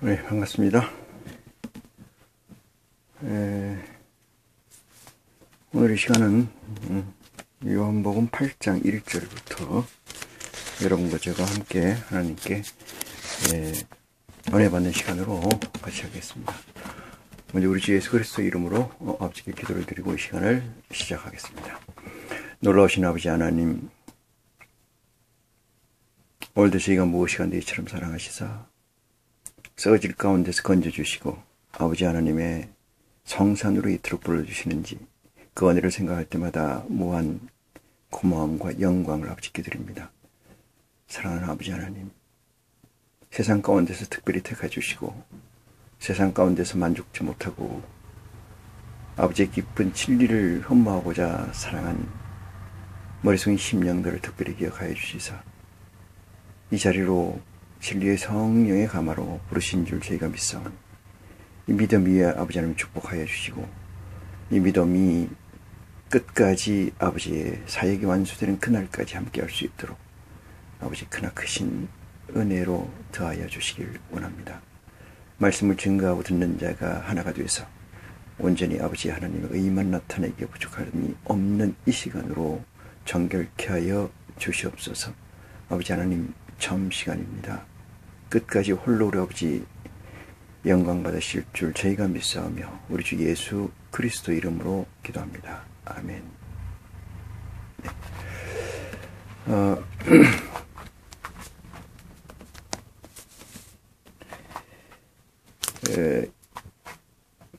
네, 반갑습니다. 오늘 이 시간은 요한복음 8장 1절부터 여러분과 제가 함께 하나님께 은혜 받는 시간으로 같이 하겠습니다. 먼저 우리 주 예수 그리스도 이름으로 아버지께 기도를 드리고 이 시간을 시작하겠습니다. 놀라우신 아버지 하나님, 오늘도 저희가 무엇이간 너희처럼 사랑하시사 썩어질 가운데서 건져주시고 아버지 하나님의 성산으로 이토록 불러주시는지 그 은혜를 생각할 때마다 무한 고마움과 영광을 아버지께 드립니다. 사랑하는 아버지 하나님, 세상 가운데서 특별히 택해주시고 세상 가운데서 만족치 못하고 아버지의 깊은 진리를 흠모하고자 사랑한 머릿속의 심령들을 특별히 기억하여 주시사 이 자리로 진리의 성령의 가마로 부르신 줄 저희가 믿사오니 이 믿음 위에 아버지 하나님 축복하여 주시고 이 믿음이 끝까지 아버지의 사역이 완수되는 그날까지 함께 할 수 있도록 아버지 크나크신 은혜로 더하여 주시길 원합니다. 말씀을 증거하고 듣는 자가 하나가 되어서 온전히 아버지 하나님의 의만 나타내기에 부족함이 없는 이 시간으로 정결케 하여 주시옵소서. 아버지 하나님, 처음 시간입니다. 끝까지 홀로 우리 아버지 영광 받으실 줄 저희가 믿사오며 우리 주 예수 그리스도 이름으로 기도합니다. 아멘. 네.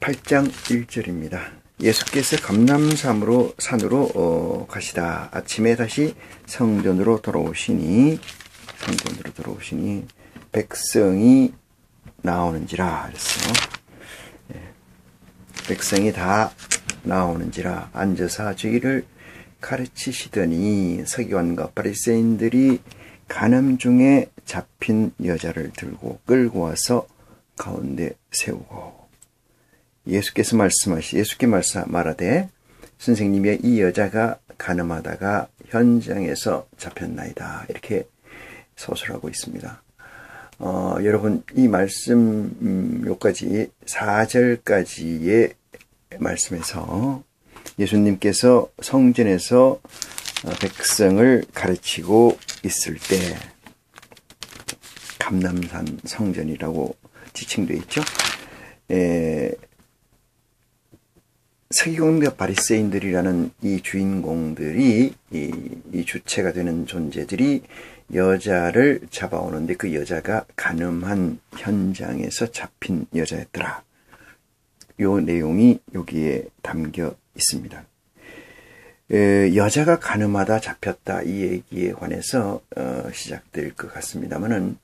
8장 1절입니다. 예수께서 감람산으로 가시다. 아침에 다시 성전으로 돌아오시니 백성이 나오는지라 그랬어요. 백성이 다 나오는지라 앉아서 저희를 가르치시더니 서기관과 바리새인들이 간음 중에 잡힌 여자를 들고 끌고 와서 가운데 세우고 예수께 말하되 선생님이 이 여자가 간음하다가 현장에서 잡혔나이다. 이렇게 서술하고 있습니다. 여러분, 이 말씀 요까지 4절까지의 말씀에서 예수님께서 성전에서 백성을 가르치고 있을 때 감람산 성전이라고 지칭되어 있죠. 서기관과 바리새인들이라는 이 주인공들이 이 주체가 되는 존재들이 여자를 잡아오는데 그 여자가 간음한 현장에서 잡힌 여자였더라. 요 내용이 여기에 담겨 있습니다. 여자가 간음하다 잡혔다 이 얘기에 관해서 시작될 것 같습니다만은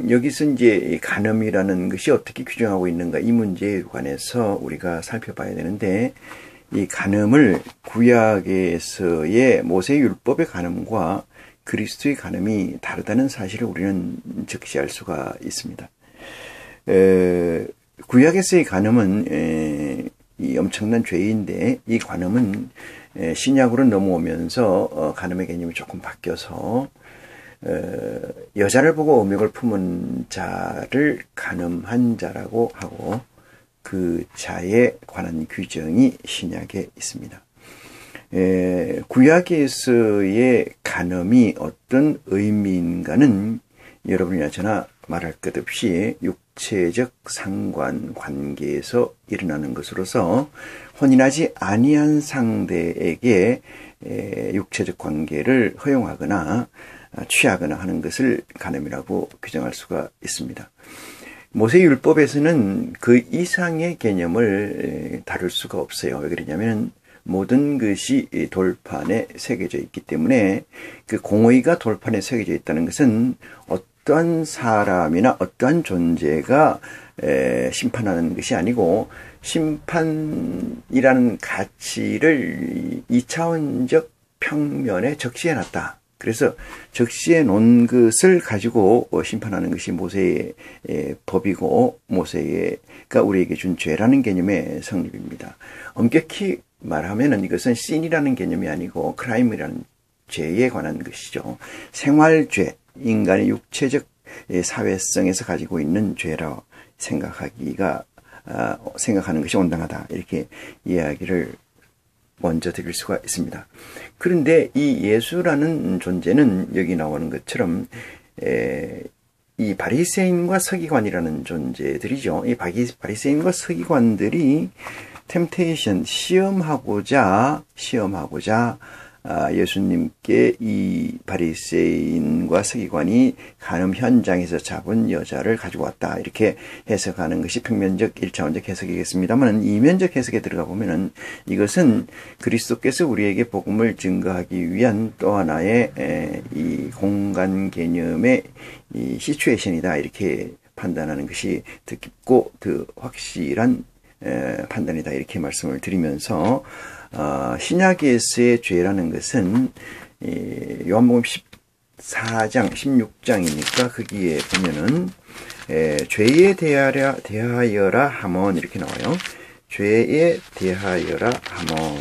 여기서 이제 간음이라는 것이 어떻게 규정하고 있는가 이 문제에 관해서 우리가 살펴봐야 되는데 이 간음을 구약에서의 모세의 율법의 간음과 그리스도의 간음이 다르다는 사실을 우리는 적시할 수가 있습니다. 구약에서의 간음은 이 엄청난 죄인데 이 간음은 신약으로 넘어오면서 간음의 개념이 조금 바뀌어서 여자를 보고 음욕을 품은 자를 간음한 자라고 하고 그 자에 관한 규정이 신약에 있습니다. 구약에서의 간음이 어떤 의미인가는 여러분이나 저나 말할 것 없이 육체적 상관 관계에서 일어나는 것으로서 혼인하지 아니한 상대에게 육체적 관계를 허용하거나 취하거나 하는 것을 간음이라고 규정할 수가 있습니다. 모세율법에서는 그 이상의 개념을 다룰 수가 없어요. 왜 그러냐면 모든 것이 돌판에 새겨져 있기 때문에 그 공의가 돌판에 새겨져 있다는 것은 어떠한 사람이나 어떠한 존재가 심판하는 것이 아니고 심판이라는 가치를 2차원적 평면에 적시해놨다. 그래서 적시해 놓은 것을 가지고 심판하는 것이 모세의 법이고 모세가 우리에게 준 죄라는 개념의 성립입니다. 엄격히 말하면은 이것은 신이라는 개념이 아니고 크라임이라는 죄에 관한 것이죠. 생활죄, 인간의 육체적 사회성에서 가지고 있는 죄라 생각하는 것이 온당하다. 이렇게 이야기를 먼저 드릴 수가 있습니다. 그런데 이 예수라는 존재는 여기 나오는 것처럼 이 바리새인과 서기관이라는 존재들이죠. 이 바리새인과 서기관들이 템테이션, 시험하고자 예수님께 이 바리새인과 서기관이 간음 현장에서 잡은 여자를 가지고 왔다. 이렇게 해석하는 것이 평면적 1차원적 해석이겠습니다만, 이면적 해석에 들어가 보면은 이것은 그리스도께서 우리에게 복음을 증거하기 위한 또 하나의 이 공간 개념의 이 시츄에이션이다. 이렇게 판단하는 것이 더 깊고 더 확실한 판단이다. 이렇게 말씀을 드리면서 신약에서의 죄라는 것은 요한복음 14장 16장이니까 거기에 보면은 죄에 대하여라 하면 이렇게 나와요. 죄에 대하여라 하면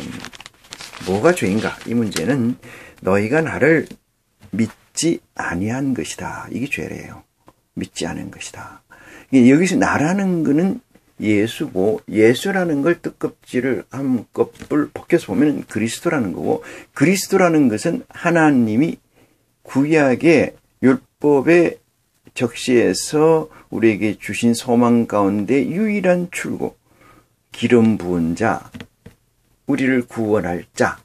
뭐가 죄인가? 이 문제는 너희가 나를 믿지 아니한 것이다. 이게 죄래요. 믿지 않은 것이다. 여기서 나라는 것은 예수고, 예수라는 걸 뜻껍질을 한꺼풀 벗겨서 보면 그리스도라는 거고, 그리스도라는 것은 하나님이 구약의 율법의 적시에서 우리에게 주신 소망 가운데 유일한 출구, 기름 부은 자, 우리를 구원할 자,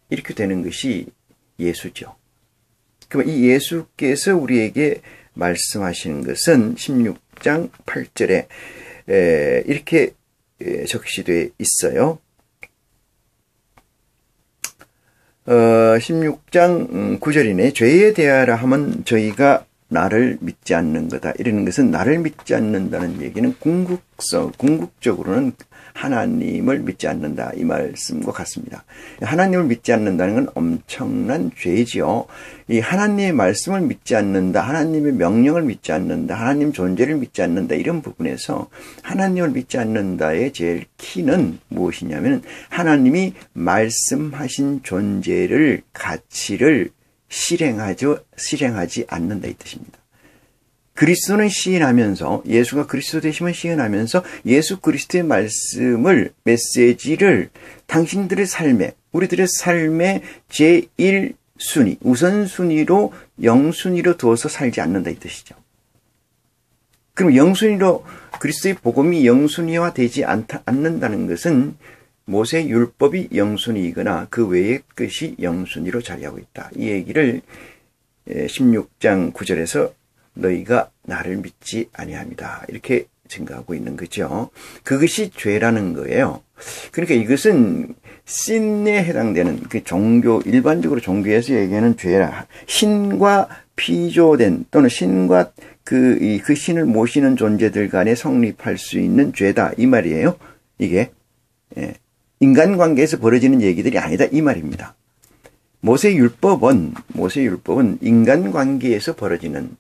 이렇게 되는 것이 예수죠. 그럼 이 예수께서 우리에게 말씀하시는 것은 16장 8절에 이렇게 적시되어 있어요. 16장 9절이네. 죄에 대하라 하면 저희가 나를 믿지 않는 거다. 이러는 것은 나를 믿지 않는다는 얘기는 궁극적으로는 하나님을 믿지 않는다. 이 말씀과 같습니다. 하나님을 믿지 않는다는 건 엄청난 죄지요. 이 하나님의 말씀을 믿지 않는다. 하나님의 명령을 믿지 않는다. 하나님 존재를 믿지 않는다. 이런 부분에서 하나님을 믿지 않는다의 제일 키는 무엇이냐면 하나님이 말씀하신 존재를, 가치를 실행하지 않는다 이 뜻입니다. 그리스도는 시인하면서, 예수가 그리스도 되심을 시인하면서 예수 그리스도의 말씀을, 메시지를 당신들의 삶에, 우리들의 삶의 제1순위, 우선순위로, 영순위로 두어서 살지 않는다 이 뜻이죠. 그럼 영순위로, 그리스도의 복음이 영순위화 되지 않는다는 것은 모세 율법이 영순위이거나 그 외의 것이 영순위로 자리하고 있다. 이 얘기를 16장 9절에서 너희가 나를 믿지 아니함이다. 이렇게 증거하고 있는 거죠. 그것이 죄라는 거예요. 그러니까 이것은 신에 해당되는 그 종교, 일반적으로 종교에서 얘기하는 죄라. 신과 피조된 또는 신과 그 신을 모시는 존재들 간에 성립할 수 있는 죄다. 이 말이에요. 이게. 인간관계에서 벌어지는 얘기들이 아니다. 이 말입니다. 모세율법은 인간관계에서 벌어지는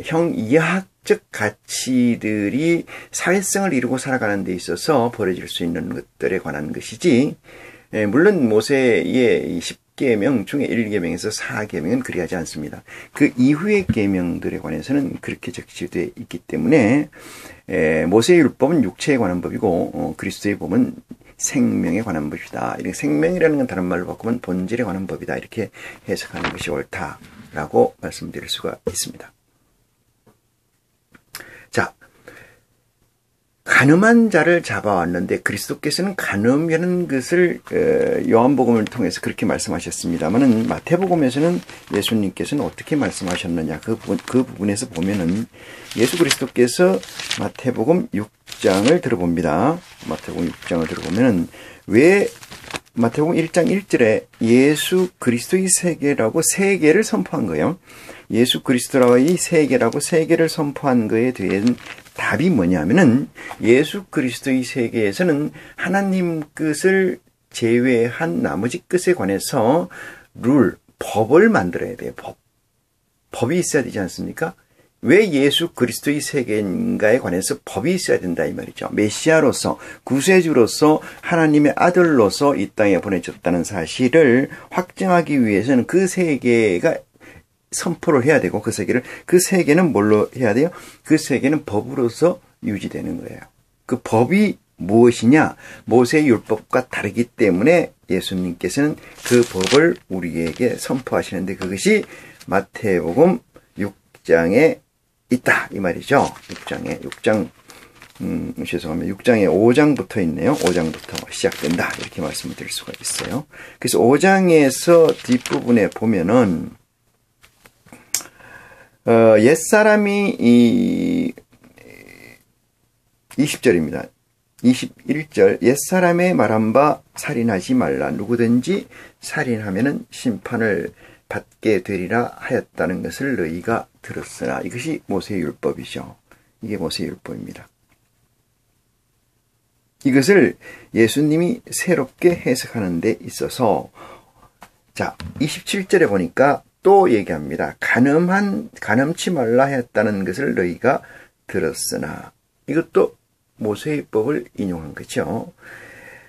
형이하학적 가치들이 사회성을 이루고 살아가는 데 있어서 벌어질 수 있는 것들에 관한 것이지, 물론 모세의 10계명 중에 1계명에서 4계명은 그리하지 않습니다. 그 이후의 계명들에 관해서는 그렇게 적시되어 있기 때문에 모세의 율법은 육체에 관한 법이고 그리스도의 법은 생명에 관한 법이다. 이렇게 생명이라는 건 다른 말로 바꾸면 본질에 관한 법이다. 이렇게 해석하는 것이 옳다라고 말씀드릴 수가 있습니다. 자, 간음한 자를 잡아왔는데 그리스도께서는 간음이라는 것을 요한복음을 통해서 그렇게 말씀하셨습니다만은 마태복음에서는 예수님께서는 어떻게 말씀하셨느냐 그 부분에서 보면은 예수 그리스도께서 마태복음 6장을 들어봅니다. 마태복음 6장을 들어보면은 왜 마태복음 1장 1절에 예수 그리스도의 세계라고 세계를 선포한 거예요. 예수 그리스도의 세계라고 세계를 선포한 거에 대한 답이 뭐냐면은 예수 그리스도의 세계에서는 하나님 뜻을 제외한 나머지 뜻에 관해서 법을 만들어야 돼요. 법이 있어야 되지 않습니까? 왜 예수 그리스도의 세계인가에 관해서 법이 있어야 된다 이 말이죠. 메시아로서, 구세주로서, 하나님의 아들로서 이 땅에 보내졌다는 사실을 확증하기 위해서는 그 세계가 선포를 해야 되고 그 세계는 뭘로 해야 돼요? 그 세계는 법으로서 유지되는 거예요. 그 법이 무엇이냐? 모세의 율법과 다르기 때문에 예수님께서는 그 법을 우리에게 선포하시는데 그것이 마태복음 6장에 있다 이 말이죠. 6장에 5장부터 있네요. 5장부터 시작된다 이렇게 말씀을 드릴 수가 있어요. 그래서 5장에서 뒷부분에 보면은 옛사람이 20절입니다. 21절 옛사람의 말한 바 살인하지 말라. 누구든지 살인하면은 심판을 받게 되리라 하였다는 것을 너희가 들었으나. 이것이 모세의 율법이죠. 이게 모세의 율법입니다. 이것을 예수님이 새롭게 해석하는 데 있어서 자 27절에 보니까 또 얘기합니다. 간음치 말라 하였다는 것을 너희가 들었으나. 이것도 모세의 법을 인용한 거죠.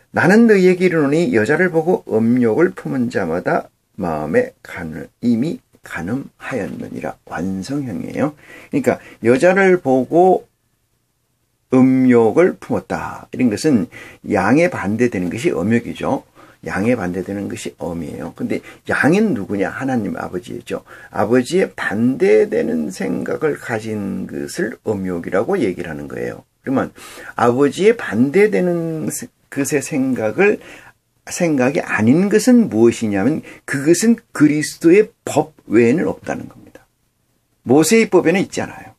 나는 너희에게 이르노니 여자를 보고 음욕을 품은 자마다 마음에 이미 간음하였느니라. 완성형이에요. 그러니까 여자를 보고 음욕을 품었다. 이런 것은 양에 반대되는 것이 음욕이죠. 양에 반대되는 것이 엄이에요. 근데 양은 누구냐? 하나님 아버지죠. 아버지의 반대되는 생각을 가진 것을 음욕이라고 얘기를 하는 거예요. 그러면 아버지의 반대되는 것의 생각이 아닌 것은 무엇이냐면 그것은 그리스도의 법 외에는 없다는 겁니다. 모세의 법에는 있지 않아요.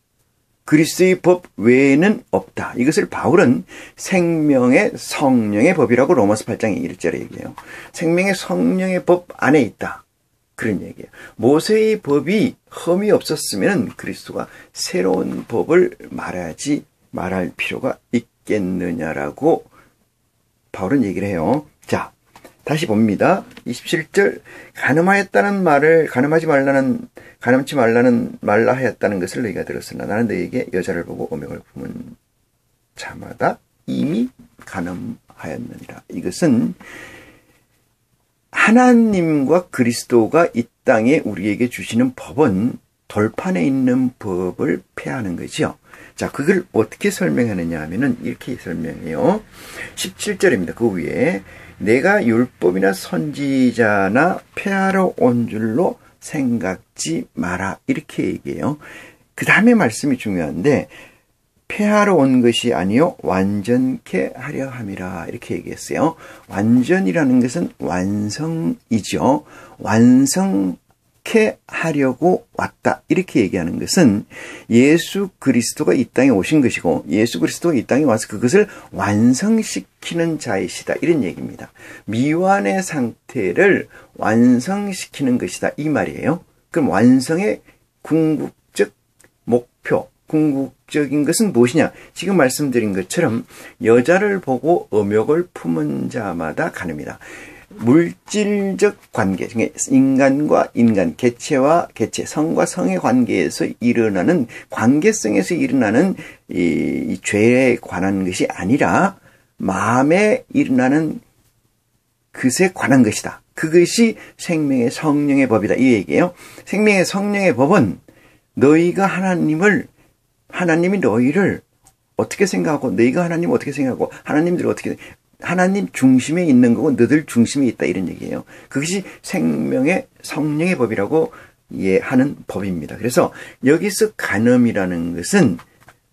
그리스도의 법 외에는 없다. 이것을 바울은 생명의 성령의 법이라고 로마서 8장 1절에 얘기해요. 생명의 성령의 법 안에 있다. 그런 얘기예요. 모세의 법이 흠이 없었으면 그리스도가 새로운 법을 말할 필요가 있겠느냐라고 바울은 얘기를 해요. 자, 다시 봅니다. 27절 간음치 말라 하였다는 것을 너희가 들었으나 나는 너희에게 여자를 보고 음욕을 품은 자마다 이미 간음하였느니라. 이것은 하나님과 그리스도가 이 땅에 우리에게 주시는 법은 돌판에 있는 법을 폐하는 거죠. 자, 그걸 어떻게 설명하느냐 하면은 이렇게 설명해요. 17절입니다. 그 위에 내가 율법이나 선지자나 폐하러 온 줄로 생각지 마라. 이렇게 얘기해요. 그 다음에 말씀이 중요한데 폐하러 온 것이 아니요 완전케 하려 함이라. 이렇게 얘기했어요. 완전이라는 것은 완성이죠. 완성케 하려고 왔다. 이렇게 얘기하는 것은 예수 그리스도가 이 땅에 오신 것이고 예수 그리스도가 이 땅에 와서 그것을 완성시키는 자이시다. 이런 얘기입니다. 미완의 상태를 완성시키는 것이다. 이 말이에요. 그럼 완성의 궁극적 목표, 궁극적인 것은 무엇이냐? 지금 말씀드린 것처럼 여자를 보고 음욕을 품은 자마다 간음이다. 물질적 관계 중에 인간과 인간, 개체와 개체, 성과 성의 관계에서 일어나는 관계성에서 일어나는 이 죄에 관한 것이 아니라 마음에 일어나는 것에 관한 것이다. 그것이 생명의 성령의 법이다. 이 얘기예요. 생명의 성령의 법은 너희가 하나님이 너희를 어떻게 생각하고 너희가 하나님을 어떻게 생각하고 하나님들이 어떻게 하나님 중심에 있는 거고 너들 중심에 있다 이런 얘기예요. 그것이 생명의 성령의 법이라고 하는 법입니다. 그래서 여기서 간음이라는 것은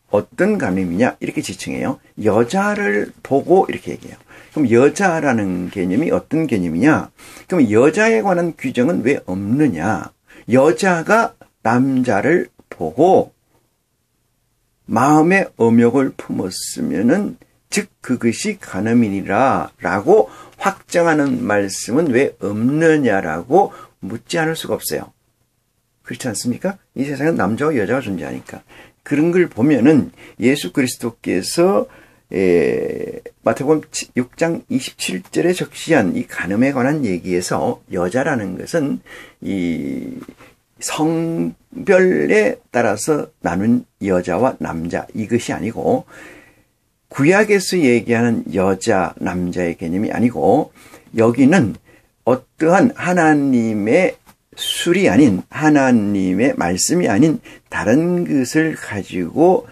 어떤 간음이냐 이렇게 지칭해요. 여자를 보고 이렇게 얘기해요. 그럼 여자라는 개념이 어떤 개념이냐? 그럼 여자에 관한 규정은 왜 없느냐? 여자가 남자를 보고 마음의 음욕을 품었으면은 즉 그것이 간음이니라 라고 확정하는 말씀은 왜 없느냐라고 묻지 않을 수가 없어요. 그렇지 않습니까? 이 세상은 남자와 여자가 존재하니까. 그런 걸 보면은 예수 그리스도께서 마태복음 6장 27절에 적시한 이 간음에 관한 얘기에서 여자라는 것은 이 성별에 따라서 나눈 여자와 남자 이것이 아니고 구약에서 얘기하는 여자, 남자의 개념이 아니고 여기는 어떠한 하나님의 술이 아닌 하나님의 말씀이 아닌 다른 것을 가지고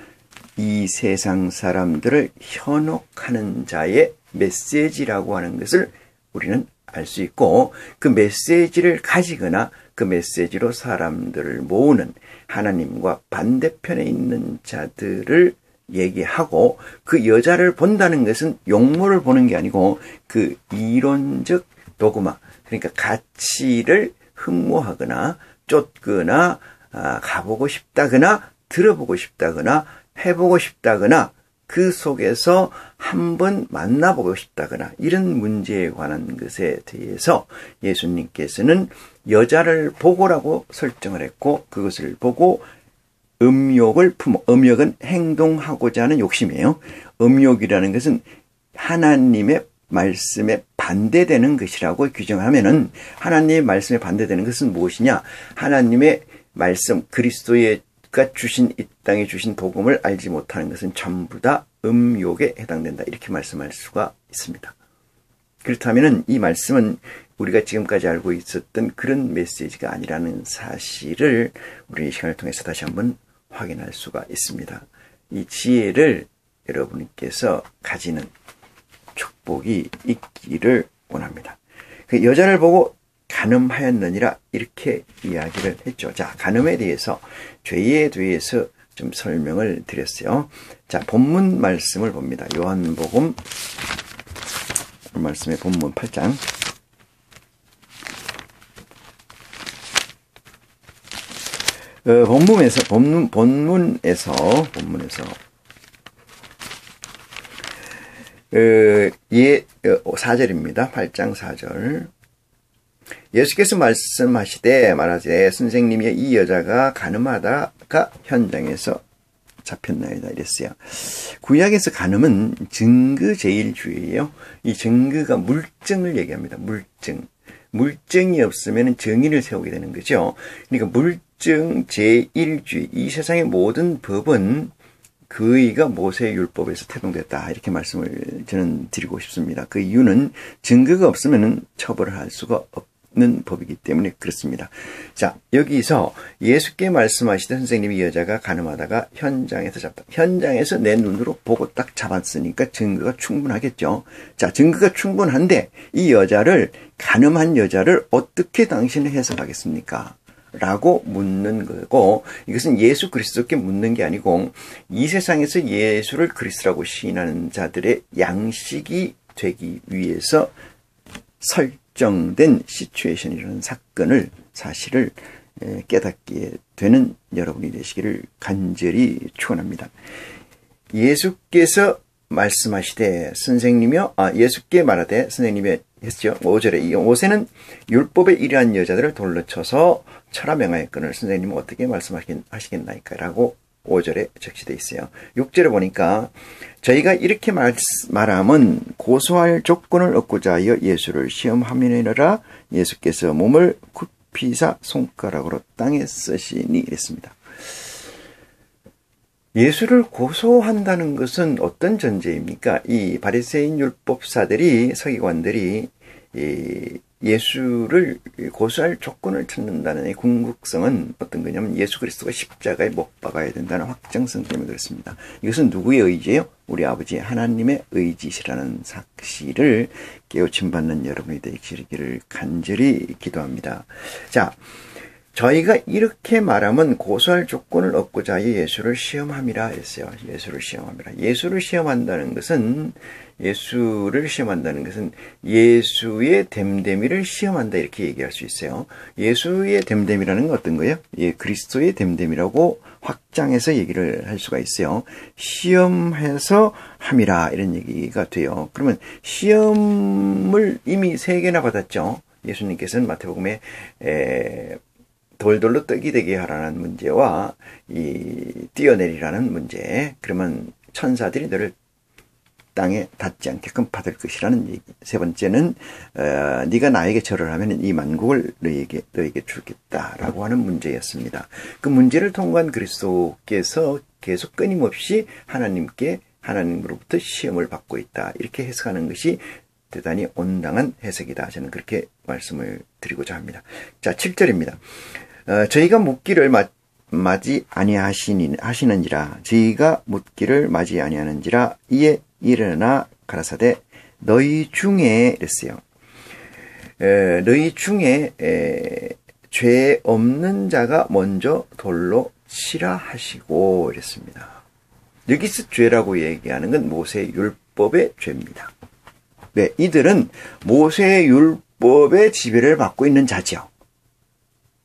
이 세상 사람들을 현혹하는 자의 메시지라고 하는 것을 우리는 알 수 있고, 그 메시지를 가지거나 그 메시지로 사람들을 모으는 하나님과 반대편에 있는 자들을 얘기하고, 그 여자를 본다는 것은 용모를 보는 게 아니고 그 이론적 도그마, 그러니까 가치를 흠모하거나 쫓거나 가보고 싶다거나 들어보고 싶다거나 해보고 싶다거나 그 속에서 한번 만나보고 싶다거나 이런 문제에 관한 것에 대해서 예수님께서는 여자를 보고라고 설정을 했고, 그것을 보고 음욕은 행동하고자 하는 욕심이에요. 음욕이라는 것은 하나님의 말씀에 반대되는 것이라고 규정하면은, 하나님의 말씀에 반대되는 것은 무엇이냐? 하나님의 말씀, 그리스도가 주신 이 땅에 주신 복음을 알지 못하는 것은 전부 다 음욕에 해당된다, 이렇게 말씀할 수가 있습니다. 그렇다면은 이 말씀은 우리가 지금까지 알고 있었던 그런 메시지가 아니라는 사실을 우리 이 시간을 통해서 다시 한번 확인할 수가 있습니다. 이 지혜를 여러분께서 가지는 축복이 있기를 원합니다. 그 여자를 보고 간음하였느니라, 이렇게 이야기를 했죠. 자, 간음에 대해서, 죄에 대해서 좀 설명을 드렸어요. 자, 본문 말씀을 봅니다. 요한복음 말씀의 본문 8장. 본문에서 4절입니다. 8장 4절. 예수께서 말하시되 선생님이 이 여자가 간음하다가 현장에서 잡혔나이다, 이랬어요. 구약에서 간음은 증거제일주의예요. 이 증거가 물증을 얘기합니다. 물증이 없으면 정의를 세우게 되는 거죠. 그러니까 물증 제1주의, 이 세상의 모든 법은 그의가 모세율법에서 태동됐다, 이렇게 말씀을 저는 드리고 싶습니다. 그 이유는 증거가 없으면 처벌을 할 수가 없는 법이기 때문에 그렇습니다. 자, 여기서 예수께 말씀하시던 선생님이 여자가 간음하다가 현장에서 잡다. 현장에서 내 눈으로 보고 딱 잡았으니까 증거가 충분하겠죠. 자, 증거가 충분한데 이 여자를, 간음한 여자를 어떻게 당신은 해석하겠습니까? 라고 묻는 거고, 이것은 예수 그리스도께 묻는 게 아니고 이 세상에서 예수를 그리스도라고 시인하는 자들의 양식이 되기 위해서 설정된 시츄에이션이라는 사실을 깨닫게 되는 여러분이 되시기를 간절히 축원합니다. 예수께서 말씀하시되 선생님이여, 예수께 말하되 선생님이 했죠. 5절에 이 모세는 율법에 이러한 여자들을 돌로 쳐서 철하 명하였거늘 선생님은 어떻게 말씀하시겠나이까? 라고 5절에 적시되어 있어요. 6절에 보니까 저희가 이렇게 말하면 고소할 조건을 얻고자 하여 예수를 시험하미니라. 예수께서 몸을 굽히사 손가락으로 땅에 쓰시니, 이랬습니다. 예수를 고소한다는 것은 어떤 전제입니까? 이 바리새인 율법사들이, 서기관들이 예수를 고소할 조건을 찾는다는 이 궁극성은 어떤 거냐면 예수 그리스도가 십자가에 못 박아야 된다는 확정성 때문에 그렇습니다. 이것은 누구의 의지예요? 우리 아버지 하나님의 의지시라는 사실을 깨우침 받는 여러분이 되시기를 간절히 기도합니다. 자, 저희가 이렇게 말하면 고소할 조건을 얻고자 하여 예수를 시험함이라 했어요. 예수를 시험함이라. 예수를 시험한다는 것은 예수의 됨됨이를 시험한다, 이렇게 얘기할 수 있어요. 예수의 됨됨이라는 건 어떤 거예요? 그리스도의 됨됨이라고 확장해서 얘기를 할 수가 있어요. 시험해서 함이라, 이런 얘기가 돼요. 그러면 시험을 이미 3개나 받았죠. 예수님께서는 마태복음에 돌돌로 떡이 되게 하라는 문제와 이 뛰어내리라는 문제, 그러면 천사들이 너를 땅에 닿지 않게끔 받을 것이라는 얘기. 3번째는 네가 나에게 절을 하면 이 만국을 너에게 주겠다라고 하는 문제였습니다. 그 문제를 통과한 그리스도께서 계속 끊임없이 하나님으로부터 시험을 받고 있다, 이렇게 해석하는 것이 대단히 온당한 해석이다. 저는 그렇게 말씀을 드리고자 합니다. 자, 7절입니다. 저희가 묻기를 맞이 아니하시는지라 저희가 묻기를 맞이 아니하는지라 이에 일어나 가라사대 너희 중에 이랬어요. 너희 중에 죄 없는 자가 먼저 돌로 치라 하시고 이랬습니다. 여기서 죄라고 얘기하는 건 모세의 율법의 죄입니다. 네, 이들은 모세의 율법의 지배를 받고 있는 자죠.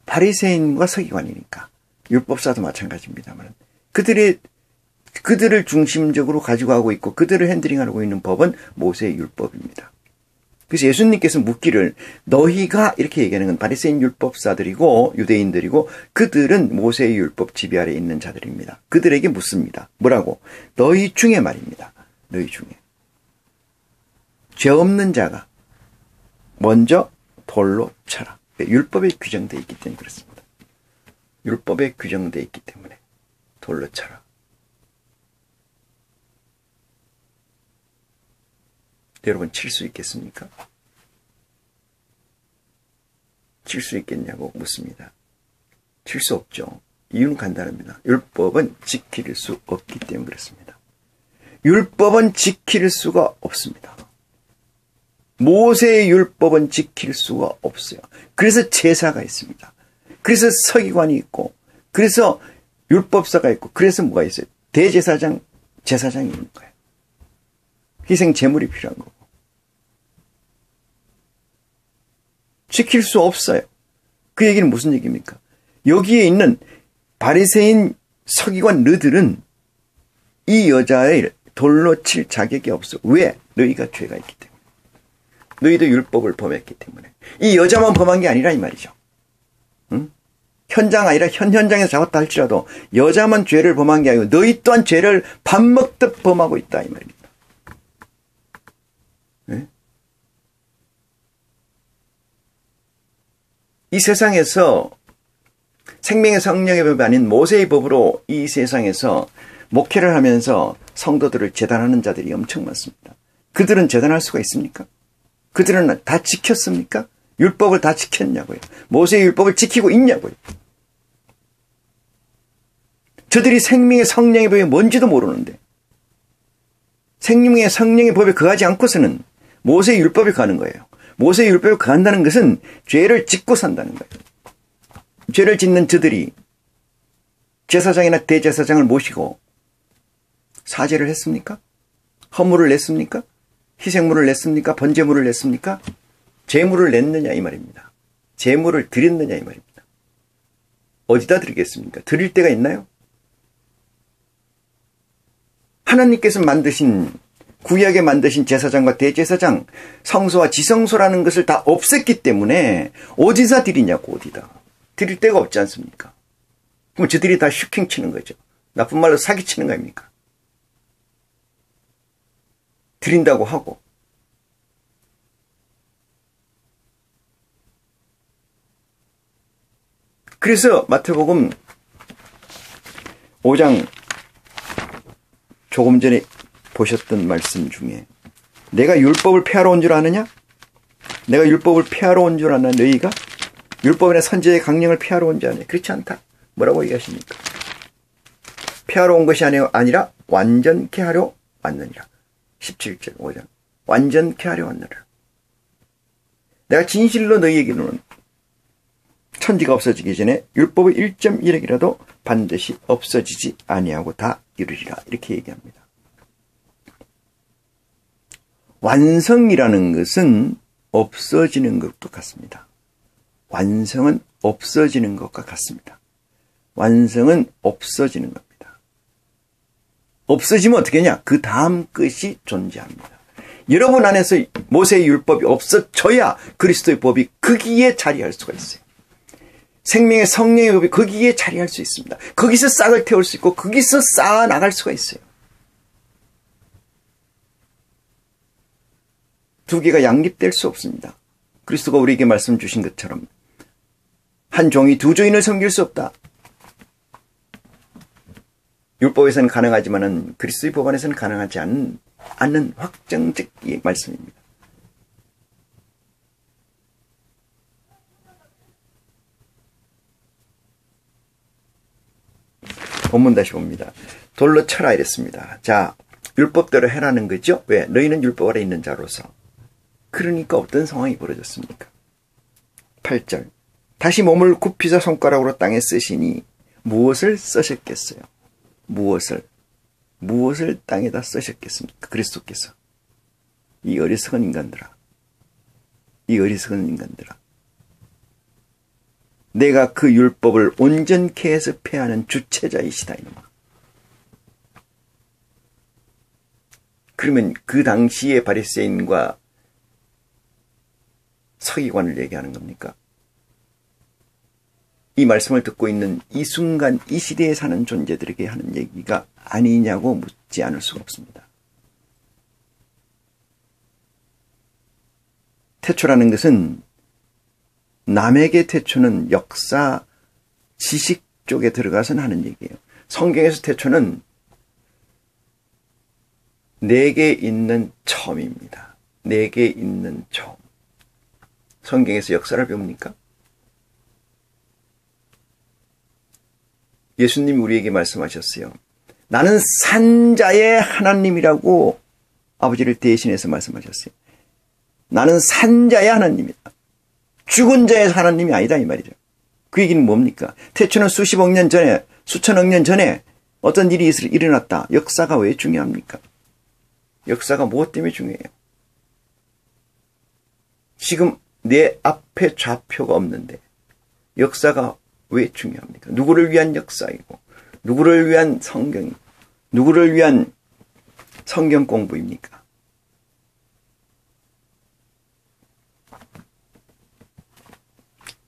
바리새인과 서기관이니까. 율법사도 마찬가지입니다만 그들을 중심적으로 가지고 하고 있고 그들을 핸들링하고 있는 법은 모세의 율법입니다. 그래서 예수님께서 묻기를 너희가 이렇게 얘기하는 건 바리새인 율법사들이고 유대인들이고 그들은 모세의 율법 지배 아래 있는 자들입니다. 그들에게 묻습니다. 뭐라고? 너희 중에 말입니다. 너희 중에. 죄 없는 자가 먼저 돌로 쳐라. 율법에 규정되어 있기 때문에 그렇습니다. 율법에 규정되어 있기 때문에 돌로 쳐라. 여러분 칠 수 있겠습니까? 칠 수 있겠냐고 묻습니다. 칠 수 없죠. 이유는 간단합니다. 율법은 지킬 수 없기 때문에 그렇습니다. 율법은 지킬 수가 없습니다. 모세의 율법은 지킬 수가 없어요. 그래서 제사가 있습니다. 그래서 서기관이 있고 그래서 율법사가 있고 그래서 뭐가 있어요? 대제사장, 제사장이 있는 거예요. 희생 제물이 필요한 거고. 지킬 수 없어요. 그 얘기는 무슨 얘기입니까? 여기에 있는 바리새인 서기관 너희들은 이 여자의 돌로 칠 자격이 없어. 왜? 너희가 죄가 있기 때문에. 너희도 율법을 범했기 때문에. 이 여자만 범한 게 아니라 이 말이죠. 응? 현장 아니라 현장에서 잡았다 할지라도 여자만 죄를 범한 게 아니고 너희 또한 죄를 밥 먹듯 범하고 있다 이 말입니다. 네? 이 세상에서 생명의 성령의 법이 아닌 모세의 법으로 이 세상에서 목회를 하면서 성도들을 재단하는 자들이 엄청 많습니다. 그들은 재단할 수가 있습니까? 그들은 다 지켰습니까? 율법을 다 지켰냐고요. 모세의 율법을 지키고 있냐고요. 저들이 생명의 성령의 법이 뭔지도 모르는데 생명의 성령의 법에 거하지 않고서는 모세의 율법에 거하는 거예요. 모세의 율법에 거한다는 것은 죄를 짓고 산다는 거예요. 죄를 짓는 저들이 제사장이나 대제사장을 모시고 사죄를 했습니까? 헌물을 냈습니까? 희생물을 냈습니까? 번제물을 냈습니까? 제물을 냈느냐 이 말입니다. 제물을 드렸느냐 이 말입니다. 어디다 드리겠습니까? 드릴 때가 있나요? 하나님께서 만드신 구약에 만드신 제사장과 대제사장, 성소와 지성소라는 것을 다 없앴기 때문에 어디다 드리냐고 어디다. 드릴 데가 없지 않습니까? 그럼 저들이 다 슈킹 치는 거죠. 나쁜 말로 사기치는 거 아닙니까? 드린다고 하고. 그래서 마태복음 5장 조금 전에 보셨던 말씀 중에 내가 율법을 폐하러 온 줄 아느냐? 내가 율법을 폐하러 온 줄 아나 너희가? 율법이나 선지자의 강령을 폐하러 온 줄 아냐? 그렇지 않다. 뭐라고 얘기하십니까? 폐하러 온 것이 아니라 완전케 하려 왔느니라. 17절 5장 완전케 하려 왔느니라. 내가 진실로 너희에게는 천지가 없어지기 전에 율법의 1.1핵이라도 반드시 없어지지 아니하고 다 이루리라. 이렇게 얘기합니다. 완성이라는 것은 없어지는 것과 같습니다. 완성은 없어지는 것과 같습니다. 완성은 없어지는 겁니다. 없어지면 어떻게 하냐? 그 다음 것이 존재합니다. 여러분 안에서 모세의 율법이 없어져야 그리스도의 법이 거기에 자리할 수가 있어요. 생명의 성령의 법이 거기에 자리할 수 있습니다. 거기서 싹을 태울 수 있고 거기서 쌓아 나갈 수가 있어요. 두 개가 양립될 수 없습니다. 그리스도가 우리에게 말씀 주신 것처럼 한 종이 두 주인을 섬길 수 없다. 율법에서는 가능하지만 그리스도의 법 안에서는 가능하지 않는 확정적 말씀입니다. 본문 다시 봅니다. 돌로 쳐라 이랬습니다. 자, 율법대로 해라는 거죠. 왜? 너희는 율법 아래 있는 자로서. 그러니까 어떤 상황이 벌어졌습니까? 8절. 다시 몸을 굽히사 손가락으로 땅에 쓰시니 무엇을 쓰셨겠어요? 무엇을 땅에다 쓰셨겠습니까? 그리스도께서. 이 어리석은 인간들아. 내가 그 율법을 온전케 해서 폐하는 주체자이시다 이놈아. 그러면 그 당시의 바리새인과 서기관을 얘기하는 겁니까? 이 말씀을 듣고 있는 이 순간 이 시대에 사는 존재들에게 하는 얘기가 아니냐고 묻지 않을 수가 없습니다. 태초라는 것은 남에게 태초는 역사, 지식 쪽에 들어가서는 하는 얘기예요. 성경에서 태초는 내게 있는 처음입니다. 내게 있는 처음. 성경에서 역사를 배웁니까? 예수님이 우리에게 말씀하셨어요. 나는 산자의 하나님이라고 아버지를 대신해서 말씀하셨어요. 나는 산자의 하나님이다. 죽은 자의 하나님이 아니다 이 말이죠. 그 얘기는 뭡니까? 태초는 수십억 년 전에, 수천억 년 전에 어떤 일이 일어났다. 역사가 왜 중요합니까? 역사가 무엇 때문에 중요해요? 지금 내 앞에 좌표가 없는데 역사가 왜 중요합니까? 누구를 위한 역사이고, 누구를 위한 성경이고, 누구를 위한 성경 공부입니까?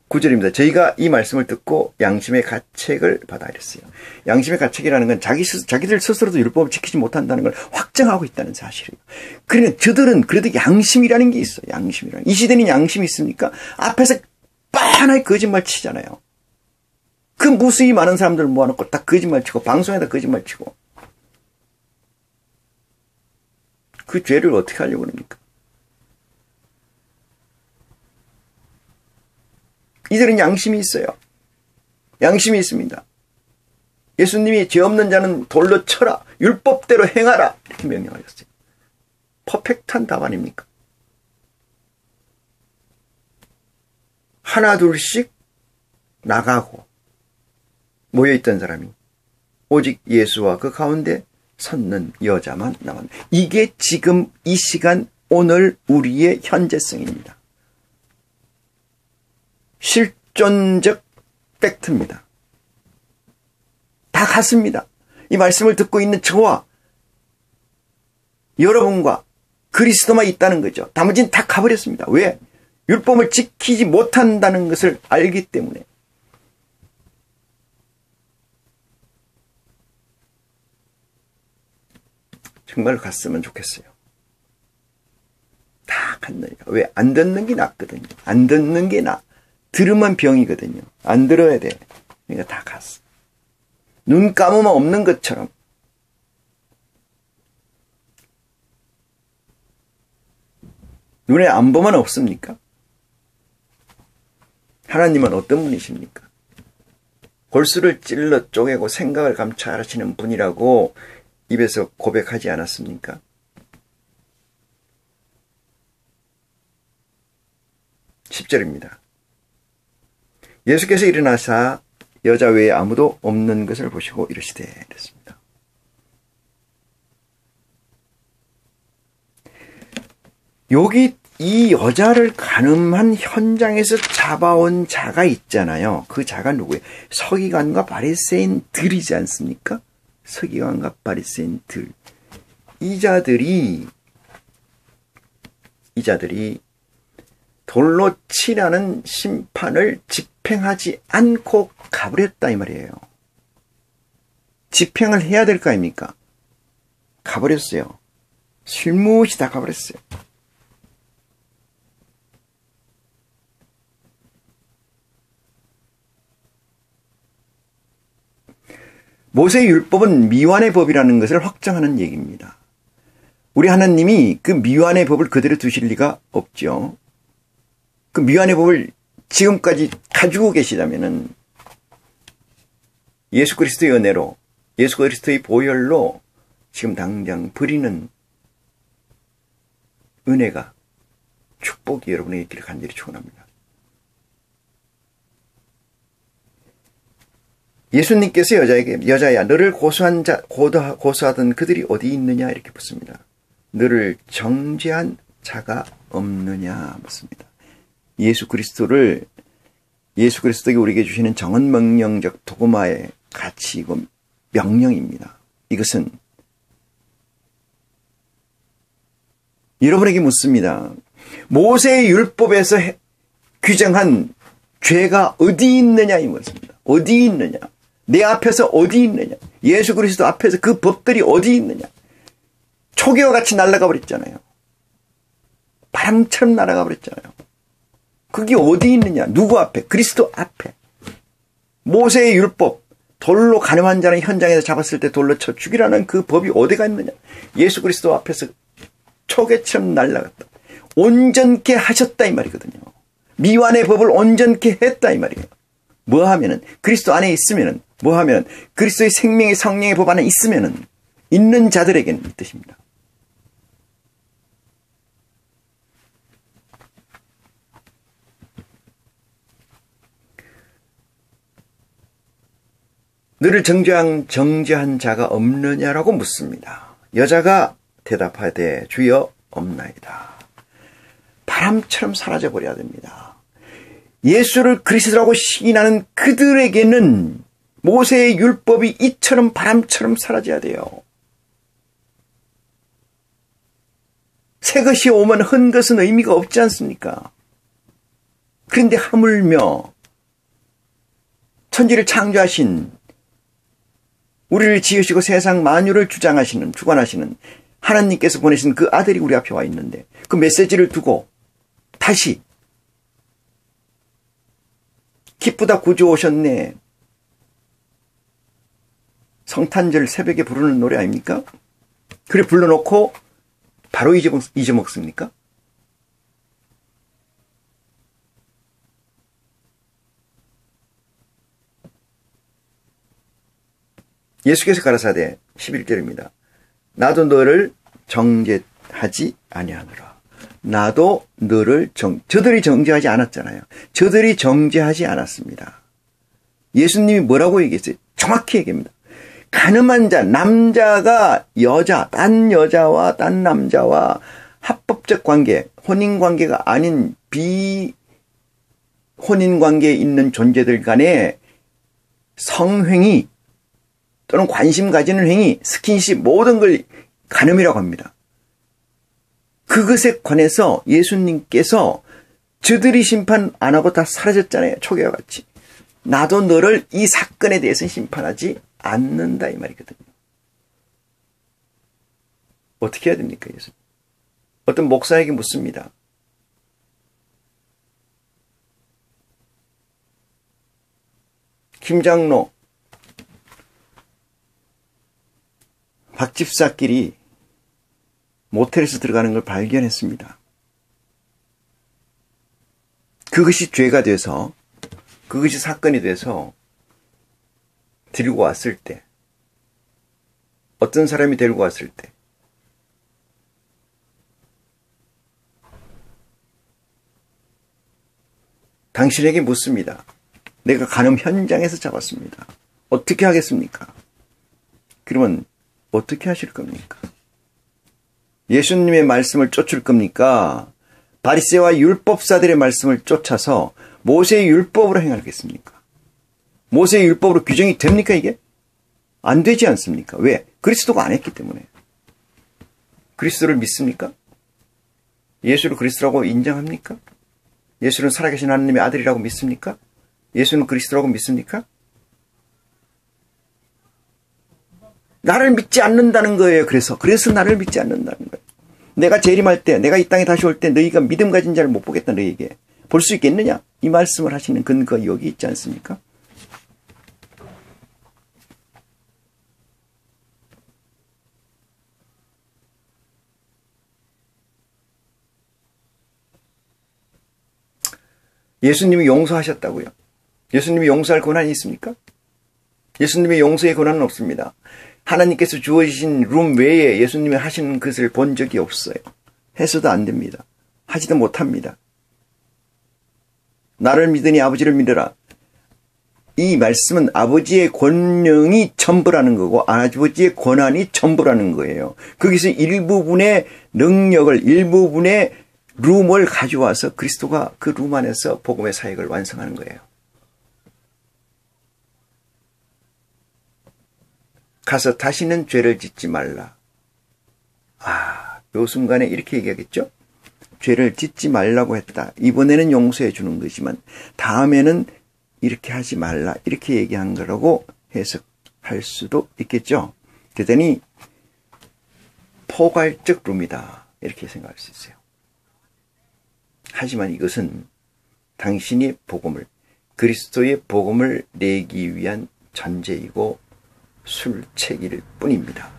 9절입니다. 저희가 이 말씀을 듣고 양심의 가책을 받아 이랬어요. 양심의 가책이라는 건 자기들 스스로도 율법을 지키지 못한다는 걸 확정하고 있다는 사실이에요. 그러니까 저들은 그래도 양심이라는 게 있어요. 양심이라는. 이 시대는 양심이 있습니까? 앞에서 빤하게 거짓말 치잖아요. 그 무수히 많은 사람들 모아놓고 다 거짓말 치고 방송에다 거짓말 치고 그 죄를 어떻게 하려고 합니까? 이들은 양심이 있어요. 양심이 있습니다. 예수님이 죄 없는 자는 돌로 쳐라. 율법대로 행하라. 이렇게 명령하셨어요. 퍼펙트한 답 아닙니까? 하나 둘씩 나가고 모여있던 사람이 오직 예수와 그 가운데 섰는 여자만 남았네. 이게 지금 이 시간 오늘 우리의 현재성입니다. 실존적 팩트입니다. 다 같습니다. 이 말씀을 듣고 있는 저와 여러분과 그리스도만 있다는 거죠. 나머지는 다 가버렸습니다. 왜? 율법을 지키지 못한다는 것을 알기 때문에. 정말 갔으면 좋겠어요. 다 갔느니까. 왜? 안 듣는 게 낫거든요. 안 듣는 게 나. 들으면 병이거든요. 안 들어야 돼. 그러니까 다 갔어. 눈 감으면 없는 것처럼. 눈에 안 보면 없습니까? 하나님은 어떤 분이십니까? 골수를 찔러 쪼개고 생각을 감찰하시는 분이라고 입에서 고백하지 않았습니까? (10절입니다) 예수께서 일어나사 여자 외에 아무도 없는 것을 보시고 이르시되 이랬습니다. 여기 이 여자를 가늠한 현장에서 잡아온 자가 있잖아요. 그 자가 누구예요? 서기관과 바리새인들이지 않습니까? 서기관과 바리새인들. 이 자들이 돌로 치라는 심판을 집행하지 않고 가버렸다 이 말이에요. 집행을 해야 될 거 아닙니까? 가버렸어요. 실무시 다 가버렸어요. 모세의 율법은 미완의 법이라는 것을 확정하는 얘기입니다. 우리 하나님이 그 미완의 법을 그대로 두실 리가 없죠. 그 미완의 법을 지금까지 가지고 계시다면은 예수 그리스도의 은혜로 예수 그리스도의 보혈로 지금 당장 버리는 은혜가, 축복이 여러분에게 있기를 간절히 축원합니다. 예수님께서 여자에게, 여자야, 너를 고소하던 그들이 어디 있느냐 이렇게 묻습니다. 너를 정죄한 자가 없느냐 묻습니다. 예수 그리스도가 우리에게 주시는 정언명령적 도구마의 가치이고 명령입니다. 이것은 여러분에게 묻습니다. 모세의 율법에서 규정한 죄가 어디 있느냐 이 말씀입니다. 어디 있느냐? 내 앞에서 어디 있느냐? 예수 그리스도 앞에서 그 법들이 어디 있느냐? 초계와 같이 날아가 버렸잖아요. 바람처럼 날아가 버렸잖아요. 그게 어디 있느냐? 누구 앞에? 그리스도 앞에. 모세의 율법, 돌로 가늠한 자는 현장에서 잡았을 때 돌로 쳐 죽이라는 그 법이 어디가 있느냐? 예수 그리스도 앞에서 초계처럼 날아갔다. 온전케 하셨다 이 말이거든요. 미완의 법을 온전케 했다 이 말이에요. 뭐 하면은, 그리스도 안에 있으면은, 뭐 하면은, 그리스도의 생명의 성령의 법 안에 있으면은, 있는 자들에게는 이 뜻입니다. 너를 정죄한 자가 없느냐라고 묻습니다. 여자가 대답하되 주여 없나이다. 바람처럼 사라져버려야 됩니다. 예수를 그리스도라고 시인하는 그들에게는 모세의 율법이 이처럼 바람처럼 사라져야 돼요. 새 것이 오면 헌 것은 의미가 없지 않습니까? 그런데 하물며 천지를 창조하신, 우리를 지으시고 세상 만유를 주관하시는 하나님께서 보내신 그 아들이 우리 앞에 와 있는데 그 메시지를 두고 다시 기쁘다 구주 오셨네, 성탄절 새벽에 부르는 노래 아닙니까? 그래 불러놓고 바로 잊어먹습니까? 예수께서 가라사대 11절입니다. 나도 너를 정죄하지 아니하노라. 나도 너를 저들이 정죄하지 않았잖아요. 저들이 정죄하지 않았습니다. 예수님이 뭐라고 얘기했어요? 정확히 얘기합니다. 가늠한 자, 남자가 딴 여자와 딴 남자와 합법적 관계, 혼인관계가 아닌 비혼인관계에 있는 존재들 간의 성행위 또는 관심 가지는 행위, 스킨십, 모든 걸 간음이라고 합니다. 그것에 관해서 예수님께서 저들이 심판 안 하고 다 사라졌잖아요. 초계와 같이. 나도 너를 이 사건에 대해서 심판하지 않는다 이 말이거든요. 어떻게 해야 됩니까? 예수? 어떤 목사에게 묻습니다. 김장로 박집사끼리 모텔에서 들어가는 걸 발견했습니다. 그것이 죄가 돼서, 그것이 사건이 돼서 들고 왔을 때, 어떤 사람이 데리고 왔을 때 당신에게 묻습니다. 내가 간음 현장에서 잡았습니다. 어떻게 하겠습니까? 그러면 어떻게 하실 겁니까? 예수님의 말씀을 쫓을 겁니까? 바리새와 율법사들의 말씀을 쫓아서 모세의 율법으로 행하겠습니까? 모세의 율법으로 규정이 됩니까 이게? 안 되지 않습니까? 왜? 그리스도가 안 했기 때문에. 그리스도를 믿습니까? 예수를 그리스도라고 인정합니까? 예수는 살아계신 하나님의 아들이라고 믿습니까? 예수는 그리스도라고 믿습니까? 나를 믿지 않는다는 거예요. 그래서 나를 믿지 않는다는 거예요. 내가 재림할 때, 내가 이 땅에 다시 올 때 너희가 믿음 가진 자를 못 보겠다 너희에게. 볼 수 있겠느냐? 이 말씀을 하시는 근거 여기 있지 않습니까? 예수님이 용서하셨다고요. 예수님이 용서할 권한이 있습니까? 예수님의 용서의 권한은 없습니다. 하나님께서 주어주신 룸 외에 예수님이 하시는 것을 본 적이 없어요. 해서도 안 됩니다. 하지도 못합니다. 나를 믿으니 아버지를 믿으라. 이 말씀은 아버지의 권능이 전부라는 거고 아버지의 권한이 전부라는 거예요. 거기서 일부분의 능력을, 일부분의 룸을 가져와서 그리스도가 그 룸 안에서 복음의 사역을 완성하는 거예요. 가서 다시는 죄를 짓지 말라. 요 순간에 이렇게 얘기하겠죠? 죄를 짓지 말라고 했다. 이번에는 용서해 주는 거지만 다음에는 이렇게 하지 말라. 이렇게 얘기한 거라고 해석할 수도 있겠죠. 그러더니 포괄적 룸이다. 이렇게 생각할 수 있어요. 하지만 이것은 당신이 복음을, 그리스도의 복음을 내기 위한 전제이고 술책일 뿐입니다.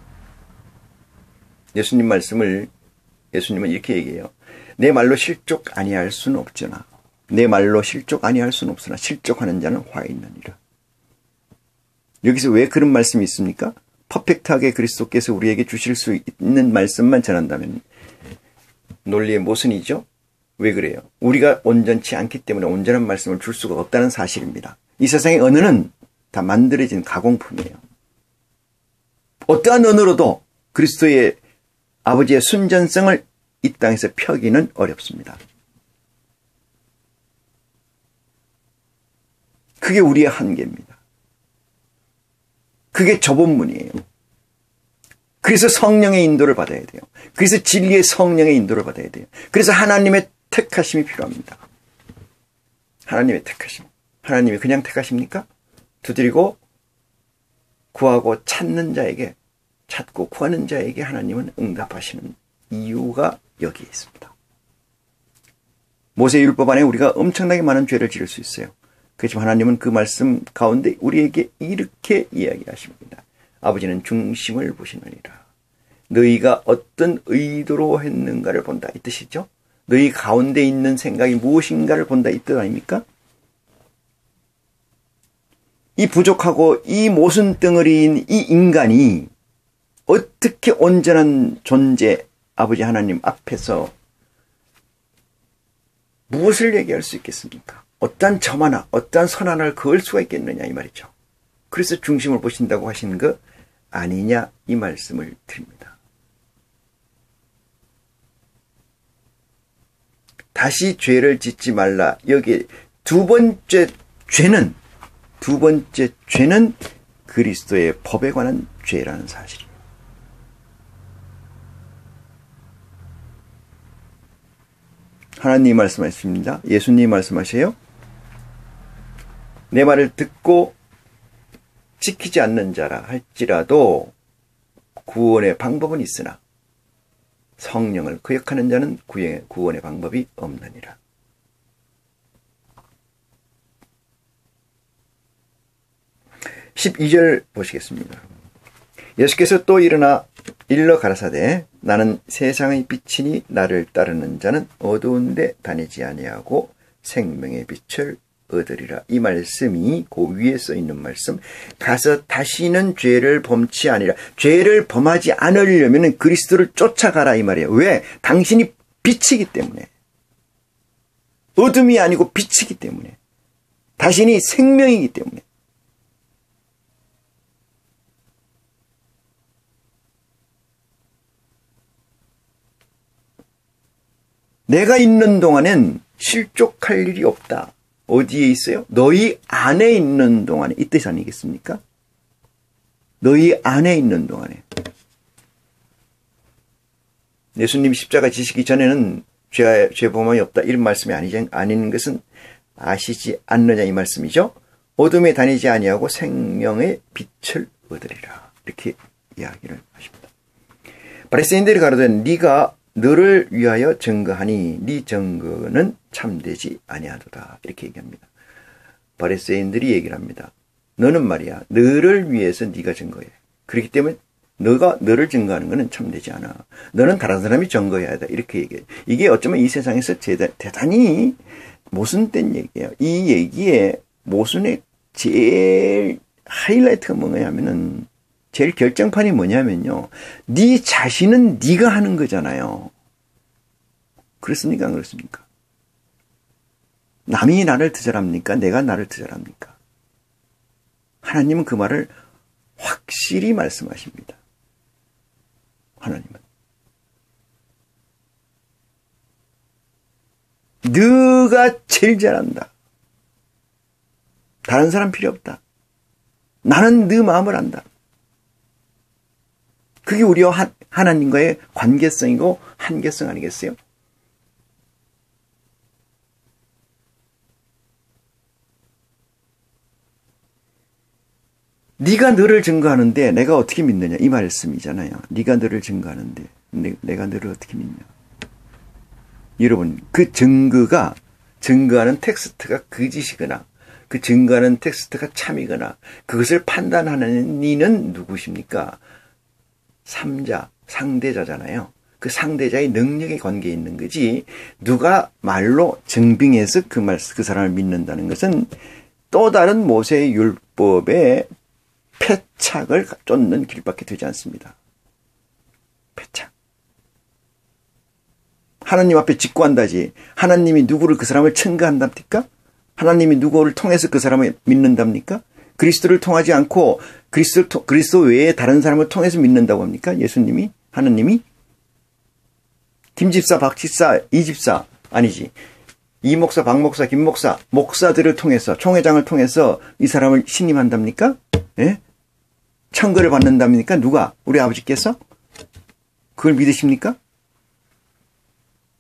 예수님은 이렇게 얘기해요. 내 말로 실족 아니할 수는 없잖아. 내 말로 실족 아니할 수는 없으나 실족하는 자는 화 있느니라. 여기서 왜 그런 말씀이 있습니까? 퍼펙트하게 그리스도께서 우리에게 주실 수 있는 말씀만 전한다면 논리의 모순이죠. 왜 그래요? 우리가 온전치 않기 때문에 온전한 말씀을 줄 수가 없다는 사실입니다. 이 세상의 언어는 다 만들어진 가공품이에요. 어떠한 언어로도 그리스도의 아버지의 순전성을 이 땅에서 펴기는 어렵습니다. 그게 우리의 한계입니다. 그게 좁은문이에요. 그래서 성령의 인도를 받아야 돼요. 그래서 진리의 성령의 인도를 받아야 돼요. 그래서 하나님의 택하심이 필요합니다. 하나님의 택하심. 하나님이 그냥 택하십니까? 두드리고 구하고 찾는 자에게, 찾고 구하는 자에게 하나님은 응답하시는 이유가 여기에 있습니다. 모세율법 안에 우리가 엄청나게 많은 죄를 지을 수 있어요. 그렇지만 하나님은 그 말씀 가운데 우리에게 이렇게 이야기하십니다. 아버지는 중심을 보시느니라. 너희가 어떤 의도로 했는가를 본다. 이 뜻이죠. 너희 가운데 있는 생각이 무엇인가를 본다. 이 뜻 아닙니까? 이 부족하고 이 모순덩어리인 이 인간이 어떻게 온전한 존재 아버지 하나님 앞에서 무엇을 얘기할 수 있겠습니까? 어떠한 점 하나, 어떠한 선 하나를 그을 수가 있겠느냐 이 말이죠. 그래서 중심을 보신다고 하시는 거 아니냐 이 말씀을 드립니다. 다시 죄를 짓지 말라. 여기 두 번째 죄는 그리스도의 법에 관한 죄라는 사실이에요. 하나님이 말씀하십니다. 예수님이 말씀하세요. 내 말을 듣고 지키지 않는 자라 할지라도 구원의 방법은 있으나 성령을 거역하는 자는 구원의 방법이 없느니라. (12절) 보시겠습니다. 예수께서 또 일러 가라사대 나는 세상의 빛이니 나를 따르는 자는 어두운 데 다니지 아니하고 생명의 빛을 얻으리라. 이 말씀이 그 위에 써 있는 말씀. 가서 다시는 죄를 범치 아니라. 죄를 범하지 않으려면 그리스도를 쫓아가라 이 말이에요. 왜? 당신이 빛이기 때문에. 어둠이 아니고 빛이기 때문에. 당신이 생명이기 때문에. 내가 있는 동안엔 실족할 일이 없다. 어디에 있어요? 너희 안에 있는 동안에. 이 뜻 아니겠습니까? 너희 안에 있는 동안에. 예수님이 십자가 지시기 전에는 죄 범함이 없다. 이런 말씀이 아닌 것은 아시지 않느냐 이 말씀이죠. 어둠에 다니지 아니하고 생명의 빛을 얻으리라. 이렇게 이야기를 하십니다. 바리새인들이 가로되 네가 너를 위하여 증거하니 네 증거는 참되지 아니하도다. 이렇게 얘기합니다. 바리새인들이 얘기를 합니다. 너는 말이야 너를 위해서 네가 증거해. 그렇기 때문에 너가 너를 증거하는 것은 참되지 않아. 너는 다른 사람이 증거해야 한다. 이렇게 얘기해요. 이게 어쩌면 이 세상에서 대단히 모순된 얘기예요. 이 얘기에 모순의 제일 하이라이트가 뭐냐면은 제일 결정판이 뭐냐면요. 네 자신은 네가 하는 거잖아요. 그렇습니까? 안 그렇습니까? 남이 나를 드절합니까? 내가 나를 드절합니까? 하나님은 그 말을 확실히 말씀하십니다. 하나님은. 네가 제일 잘한다. 다른 사람 필요 없다. 나는 네 마음을 안다. 그게 우리와 하나님과의 관계성이고 한계성 아니겠어요? 네가 너를 증거하는데 내가 어떻게 믿느냐 이 말씀이잖아요. 네가 너를 증거하는데 내가 너를 어떻게 믿냐. 여러분 그 증거하는 텍스트가 거짓이거나 그 증거하는 텍스트가 참이거나 그것을 판단하는 이는 누구십니까? 3자, 상대자잖아요. 그 상대자의 능력에 관계에 있는 거지 누가 말로 증빙해서 그 사람을 믿는다는 것은 또 다른 모세의 율법의 패착을 쫓는 길밖에 되지 않습니다. 패착. 하나님 앞에 직구한다지. 하나님이 누구를 그 사람을 청구한답니까? 하나님이 누구를 통해서 그 사람을 믿는답니까? 그리스도를 통하지 않고 그리스도 외에 다른 사람을 통해서 믿는다고 합니까? 예수님이? 하나님이? 김집사, 박집사, 이집사 아니지. 이목사, 박목사, 김목사, 목사들을 통해서 총회장을 통해서 이 사람을 신임한답니까? 예? 청거를 받는답니까? 누가? 우리 아버지께서? 그걸 믿으십니까?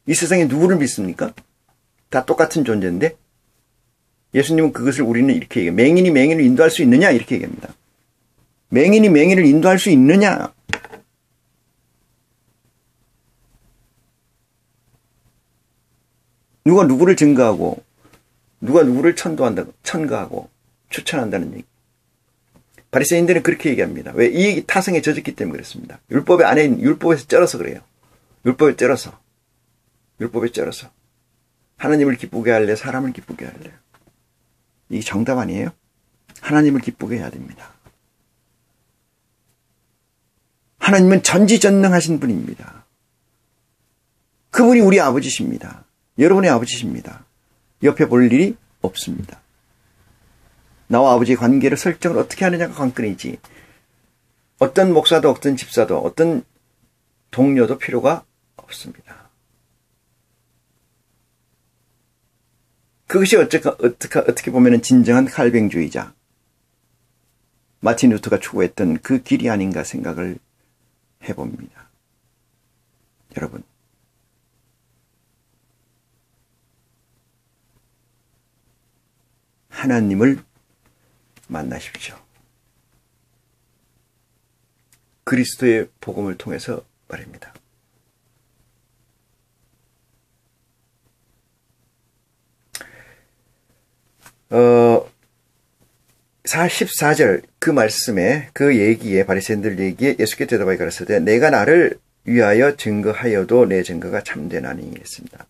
이 세상에 누구를 믿습니까? 다 똑같은 존재인데 예수님은 그것을 우리는 이렇게 얘기해요. 맹인이 맹인을 인도할 수 있느냐? 이렇게 얘기합니다. 맹인이 맹인을 인도할 수 있느냐? 누가 누구를 증거하고 누가 누구를 천거하고 추천한다는 얘기. 바리새인들은 그렇게 얘기합니다. 왜? 이 타성에 젖었기 때문에 그렇습니다. 율법의 안에 있는 율법에서 쩔어서 그래요. 율법에 쩔어서. 하나님을 기쁘게 할래? 사람을 기쁘게 할래? 이게 정답 아니에요? 하나님을 기쁘게 해야 됩니다. 하나님은 전지전능하신 분입니다. 그분이 우리 아버지십니다. 여러분의 아버지십니다. 옆에 볼 일이 없습니다. 나와 아버지의 관계를 설정을 어떻게 하느냐가 관건이지 어떤 목사도 어떤 집사도 어떤 동료도 필요가 없습니다. 그것이 어떻게 보면 진정한 칼뱅주의자 마틴 루터가 추구했던 그 길이 아닌가 생각을 해봅니다. 여러분 하나님을 만나십시오. 그리스도의 복음을 통해서 말입니다. 14절 그 말씀에 그 얘기에 바리새인들 얘기에 예수께 대답하여 가라사대 내가 나를 위하여 증거하여도 내 증거가 참되나니 했습니다.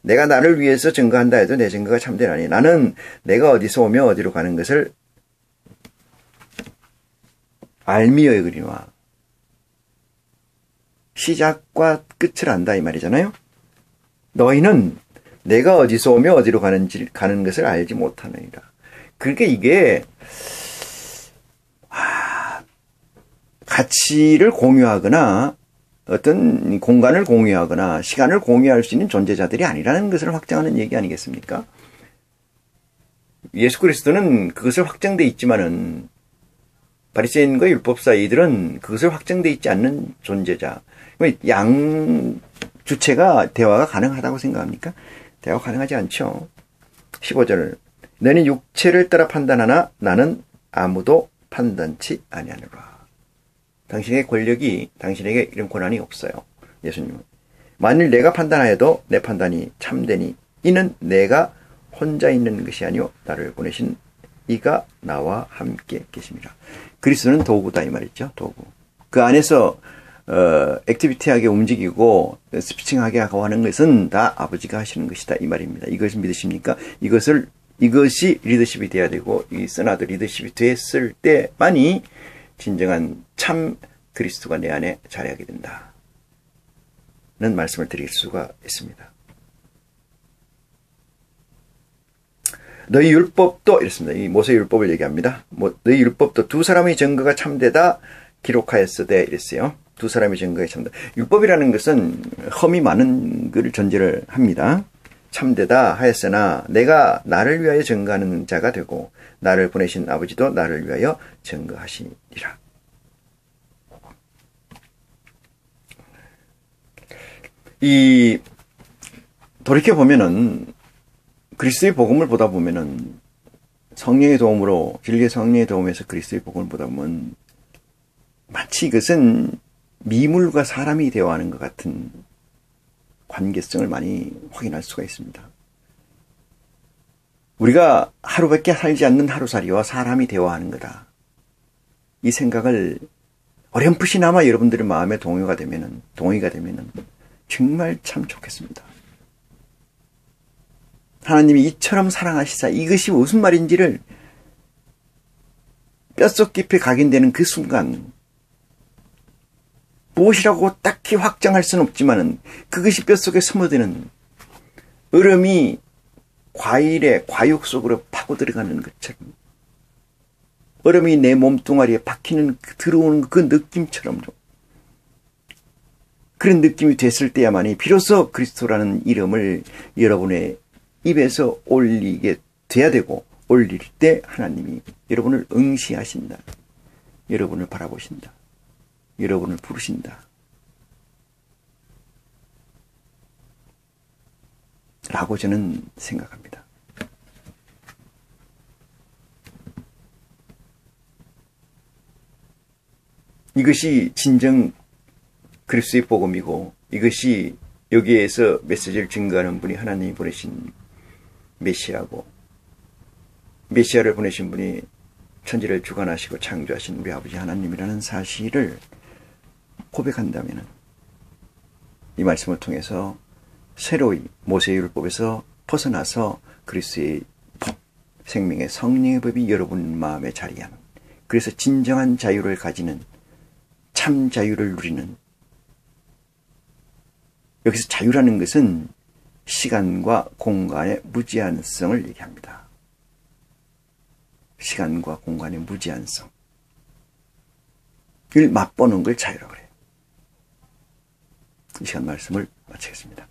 내가 나를 위해서 증거한다 해도 내 증거가 참되나니 나는 내가 어디서 오며 어디로 가는 것을 알미어 그리노라. 시작과 끝을 안다 이 말이잖아요. 너희는 내가 어디서 오며 어디로 가는 것을 알지 못하느니라. 그러니까 이게 가치를 공유하거나 어떤 공간을 공유하거나 시간을 공유할 수 있는 존재자들이 아니라는 것을 확정하는 얘기 아니겠습니까? 예수 그리스도는 그것을 확정돼 있지만은 바리새인과 율법사 이들은 그것을 확정돼 있지 않는 존재자. 양 주체가 대화가 가능하다고 생각합니까? 대화가 가능하지 않죠. 15절 너는 육체를 따라 판단하나 나는 아무도 판단치 아니하노라. 당신의 권력이 당신에게 이런 권한이 없어요. 예수님은. 만일 내가 판단하여도 내 판단이 참되니 이는 내가 혼자 있는 것이 아니오 나를 보내신 이가 나와 함께 계십니다. 그리스도는 도구다 이 말이죠. 도구. 그 안에서 액티비티하게 움직이고 스피칭하게 하고 하는 것은 다 아버지가 하시는 것이다 이 말입니다. 이것을 믿으십니까? 이것을 이것이 리더십이 돼야 되고 이 선하드 리더십이 됐을 때만이 진정한 참 그리스도가 내 안에 자리하게 된다는 말씀을 드릴 수가 있습니다. 너희 율법도 이렇습니다. 이 모세 율법을 얘기합니다. 너희 율법도 두 사람의 증거가 참되다 기록하였으되 이랬어요. 두 사람의 증거가 참되다. 율법이라는 것은 험이 많은 것을 전제를 합니다. 참되다 하였으나 내가 나를 위하여 증거하는 자가 되고 나를 보내신 아버지도 나를 위하여 증거하시니라. 이 돌이켜보면은 그리스도의 복음을 보다 보면은 성령의 도움으로 진리의 성령의 도움에서 그리스도의 복음을 보다 보면 마치 이것은 미물과 사람이 대화하는 것 같은 관계성을 많이 확인할 수가 있습니다. 우리가 하루밖에 살지 않는 하루살이와 사람이 대화하는 거다. 이 생각을 어렴풋이나마 여러분들의 마음에 동의가 되면은 정말 참 좋겠습니다. 하나님이 이처럼 사랑하시사 이것이 무슨 말인지를 뼛속 깊이 각인되는 그 순간 무엇이라고 딱히 확정할 수는 없지만은 그것이 뼛속에 스며드는 얼음이 과일의 과육 속으로 파고 들어가는 것처럼 얼음이 내 몸뚱아리에 박히는 들어오는 그 느낌처럼 그런 느낌이 됐을 때야만이 비로소 그리스도라는 이름을 여러분의 입에서 올리게 돼야 되고 올릴 때 하나님이 여러분을 응시하신다. 여러분을 바라보신다. 여러분을 부르신다. 라고 저는 생각합니다. 이것이 진정 그리스도의 복음이고 이것이 여기에서 메시지를 증거하는 분이 하나님이 보내신 메시아고 메시아를 보내신 분이 천지를 주관하시고 창조하신 우리 아버지 하나님이라는 사실을 고백한다면 이 말씀을 통해서 새로이 모세의 율법에서 벗어나서 그리스도의 법, 생명의 성령의 법이 여러분 마음에 자리하는 그래서 진정한 자유를 가지는 참 자유를 누리는 여기서 자유라는 것은 시간과 공간의 무제한성을 얘기합니다. 시간과 공간의 무제한성. 이걸 맛보는 걸 자유라고 그래요. 이 시간 말씀을 마치겠습니다.